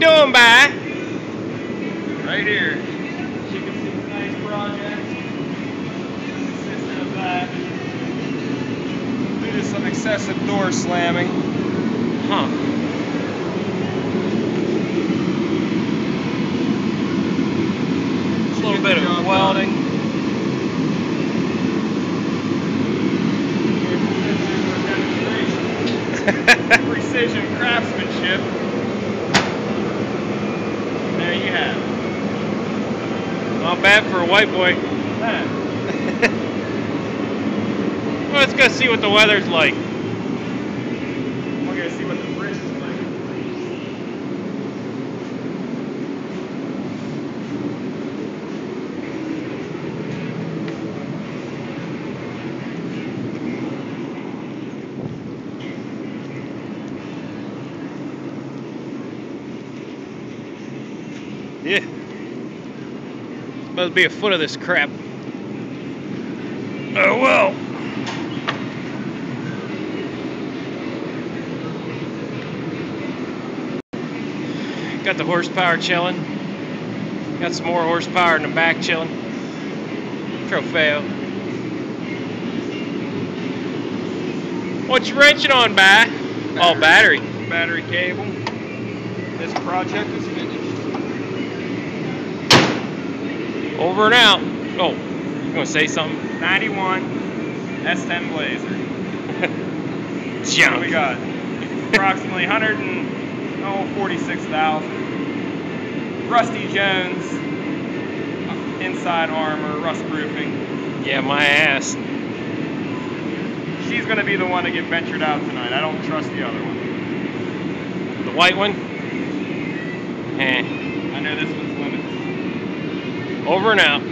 doing, Bi? Right here. You can see the nice project. Consistent of that. Due to some excessive door slamming. Huh. A little bit of welding. Precision craftsmanship. There you have it. Not bad for a white boy. That. Well, let's go see what the weather's like. We're gonna see what the bridge is like. Yeah. Supposed to be a foot of this crap. Oh well. Got the horsepower chilling. Got some more horsepower in the back chilling. Trofeo. What you wrenching on, Bi? Oh, battery. Battery cable. This project is finished. Over and out. Oh, you gonna say something? 91 S10 Blazer. Junk. What we got? Approximately 146,000. Rusty Jones. Inside armor, rust proofing. Yeah, my ass. She's gonna be the one to get ventured out tonight. I don't trust the other one. The white one? Eh. I know this one's limited. Over and out.